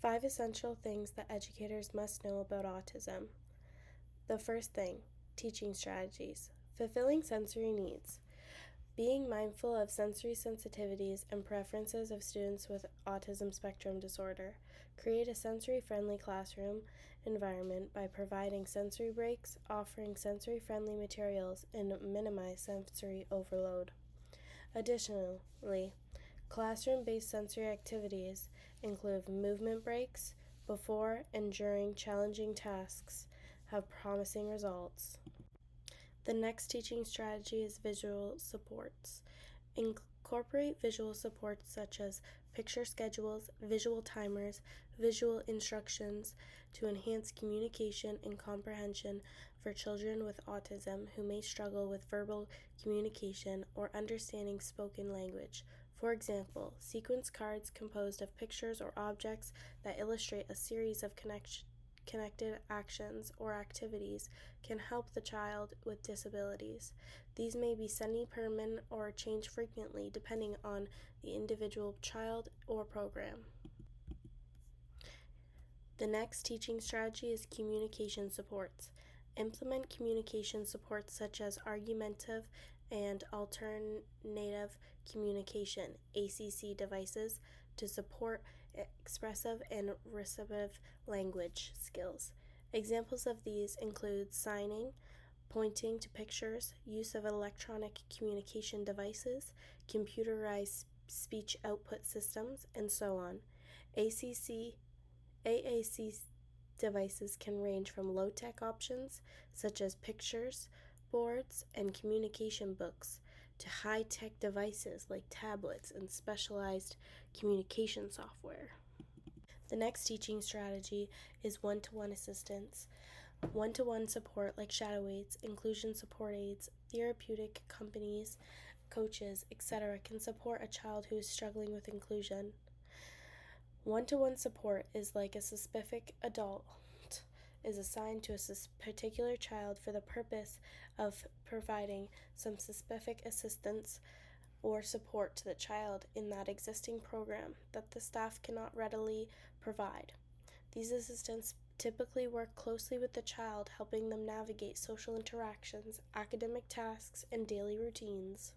5 essential things that educators must know about autism. The first thing, teaching strategies. Fulfilling sensory needs. Being mindful of sensory sensitivities and preferences of students with autism spectrum disorder. Create a sensory-friendly classroom environment by providing sensory breaks, offering sensory-friendly materials, and minimize sensory overload. Additionally, classroom-based sensory activities include movement breaks before and during challenging tasks have promising results. The next teaching strategy is visual supports. Incorporate visual supports such as picture schedules, visual timers, visual instructions to enhance communication and comprehension for children with autism who may struggle with verbal communication or understanding spoken language. For example, sequence cards composed of pictures or objects that illustrate a series of connected actions or activities can help the child with disabilities. These may be semi-permanent or change frequently depending on the individual child or program. The next teaching strategy is communication supports. Implement communication supports such as argumentative and alternative communication (ACC) devices to support expressive and receptive language skills. Examples of these include signing, pointing to pictures, use of electronic communication devices, computerized speech output systems, and so on. AAC devices can range from low-tech options such as pictures, boards, and communication books to high-tech devices like tablets and specialized communication software. The next teaching strategy is one-to-one assistance. One-to-one support like shadow aids, inclusion support aids, therapeutic companies, coaches, etc. can support a child who is struggling with inclusion. One-to-one support is like a specific adult is assigned to a particular child for the purpose of providing some specific assistance or support to the child in that existing program that the staff cannot readily provide. These assistants typically work closely with the child, helping them navigate social interactions, academic tasks, and daily routines.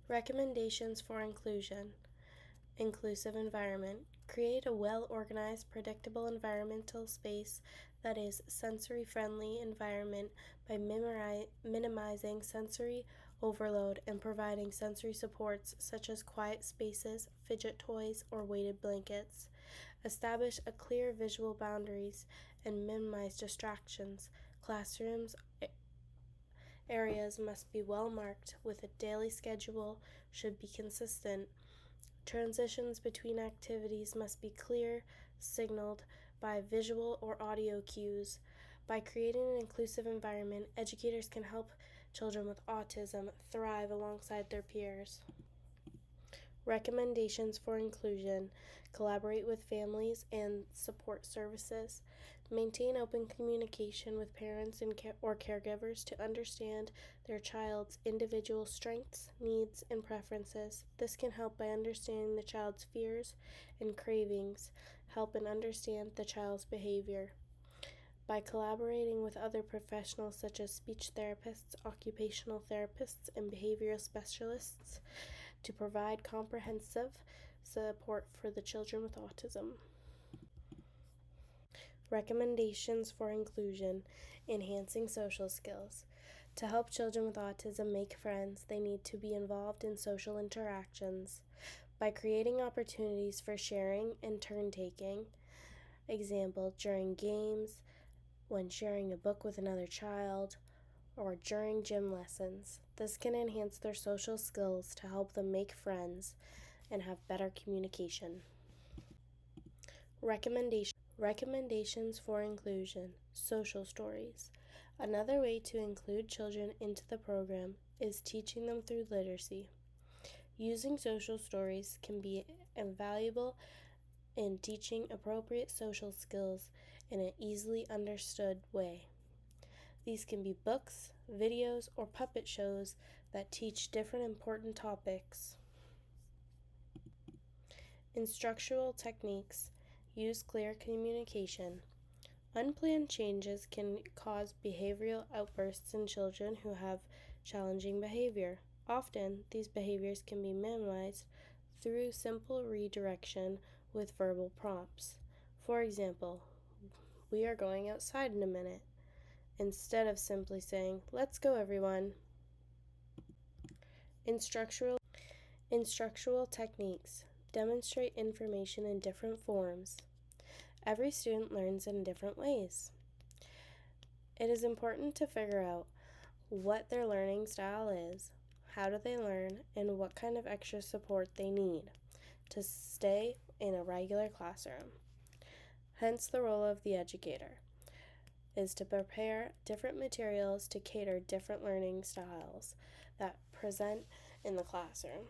Recommendations for inclusion. Inclusive environment. Create a well-organized, predictable environmental space that is sensory-friendly environment by minimizing sensory overload and providing sensory supports such as quiet spaces, fidget toys, or weighted blankets. Establish a clear visual boundaries and minimize distractions. Classrooms areas must be well marked with a daily schedule should be consistent. Transitions between activities must be clear, signaled by visual or audio cues. By creating an inclusive environment, educators can help children with autism thrive alongside their peers. Recommendations for inclusion. Collaborate with families and support services. Maintain open communication with parents and or caregivers to understand their child's individual strengths, needs, and preferences. This can help by understanding the child's fears and cravings, help and understand the child's behavior. By collaborating with other professionals such as speech therapists, occupational therapists, and behavioral specialists to provide comprehensive support for the children with autism. Recommendations for inclusion. Enhancing social skills. To help children with autism make friends, they need to be involved in social interactions. By creating opportunities for sharing and turn-taking, example, during games, when sharing a book with another child, or during gym lessons. This can enhance their social skills to help them make friends and have better communication. Recommendations for inclusion. Social stories. Another way to include children into the program is teaching them through literacy. Using social stories can be invaluable in teaching appropriate social skills in an easily understood way. These can be books, videos, or puppet shows that teach different important topics. Instructional techniques use clear communication. Unplanned changes can cause behavioral outbursts in children who have challenging behavior. Often, these behaviors can be minimized through simple redirection with verbal prompts. For example, we are going outside in a minute, instead of simply saying, "Let's go, everyone." Instructional techniques demonstrate information in different forms. Every student learns in different ways. It is important to figure out what their learning style is, how do they learn, and what kind of extra support they need to stay in a regular classroom. Hence, the role of the educator is to prepare different materials to cater different learning styles that present in the classroom.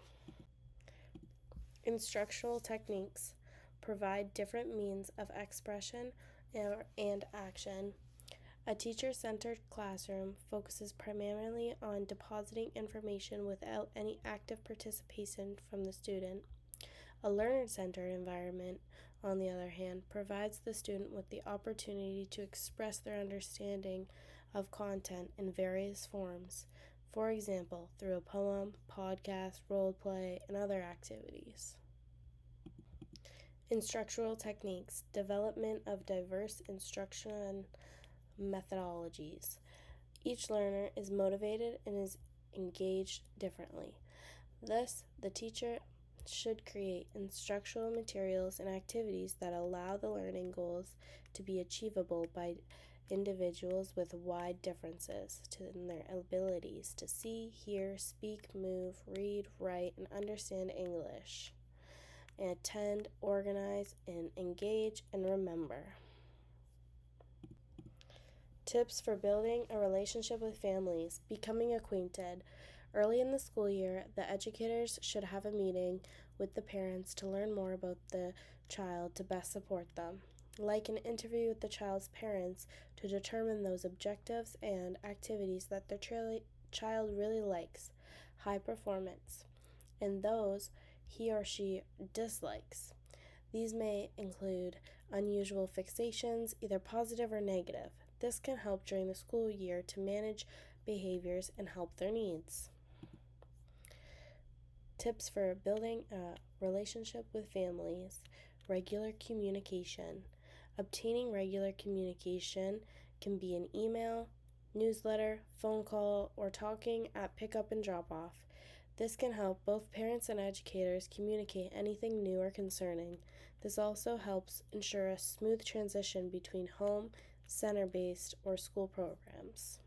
Instructional techniques provide different means of expression and action. A teacher-centered classroom focuses primarily on depositing information without any active participation from the student. A learner-centered environment, on the other hand, provides the student with the opportunity to express their understanding of content in various forms, for example, through a poem, podcast, role play, and other activities. Instructional techniques, development of diverse instruction methodologies. Each learner is motivated and is engaged differently. Thus, the teacher should create instructional materials and activities that allow the learning goals to be achievable by individuals with wide differences in their abilities to see, hear, speak, move, read, write, and understand English, and attend, organize, and engage, and remember. Tips for building a relationship with families. Becoming acquainted. Early in the school year, the educators should have a meeting with the parents to learn more about the child to best support them, like an interview with the child's parents to determine those objectives and activities that their child really likes, high performance, and those he or she dislikes. These may include unusual fixations, either positive or negative. This can help during the school year to manage behaviors and help their needs. Tips for building a relationship with families. Regular communication. Obtaining regular communication can be an email, newsletter, phone call, or talking at pickup and drop off. This can help both parents and educators communicate anything new or concerning. This also helps ensure a smooth transition between home, center-based, or school programs.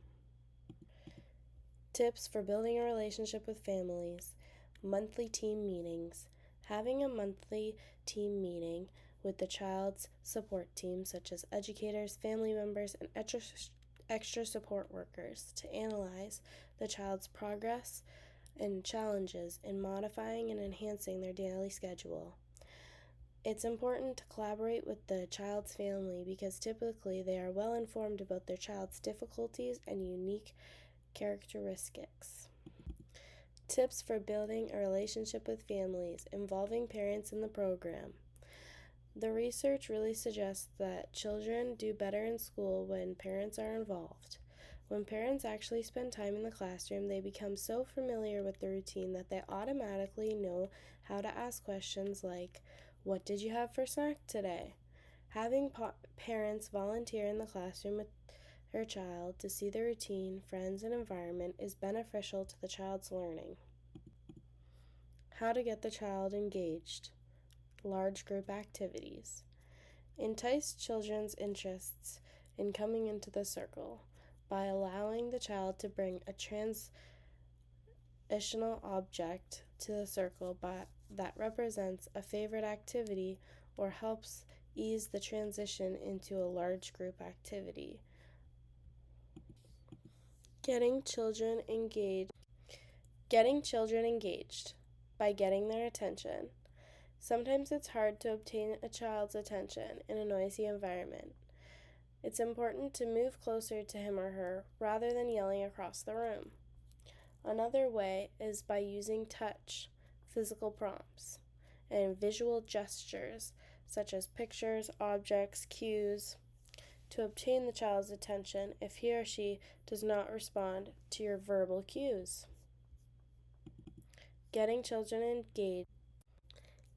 Tips for building a relationship with families. Monthly team meetings. Having a monthly team meeting with the child's support team, such as educators, family members, and extra support workers, to analyze the child's progress and challenges in modifying and enhancing their daily schedule. It's important to collaborate with the child's family because typically they are well informed about their child's difficulties and unique characteristics. Tips for building a relationship with families involving parents in the program. The research really suggests that children do better in school when parents are involved. When parents actually spend time in the classroom, they become so familiar with the routine that they automatically know how to ask questions like, "What did you have for snack today?" Having parents volunteer in the classroom with their child to see the routine, friends, and environment is beneficial to the child's learning. How to get the child engaged. Large group activities. Entice children's interests in coming into the circle by allowing the child to bring a transitional object to the circle that represents a favorite activity or helps ease the transition into a large group activity. Getting children engaged by getting their attention. Sometimes it's hard to obtain a child's attention in a noisy environment. It's important to move closer to him or her rather than yelling across the room. Another way is by using touch, physical prompts. and visual gestures, such as pictures, objects, cues, to obtain the child's attention if he or she does not respond to your verbal cues. Getting children engaged.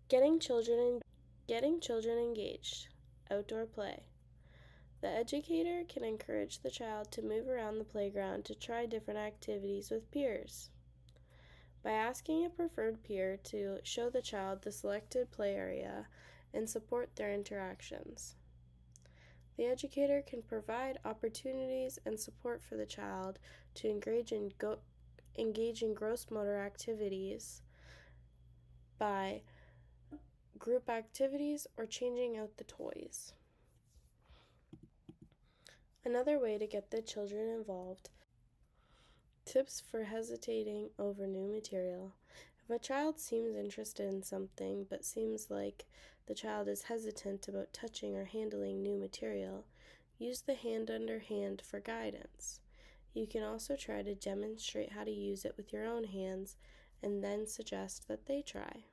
Getting children engaged. Outdoor play. The educator can encourage the child to move around the playground to try different activities with peers. By asking a preferred peer to show the child the selected play area and support their interactions. The educator can provide opportunities and support for the child to engage in gross motor activities by group activities or changing out the toys. Another way to get the children involved. Tips for hesitating over new material. If a child seems interested in something but seems like the child is hesitant about touching or handling new material, use the hand under hand for guidance. You can also try to demonstrate how to use it with your own hands and then suggest that they try.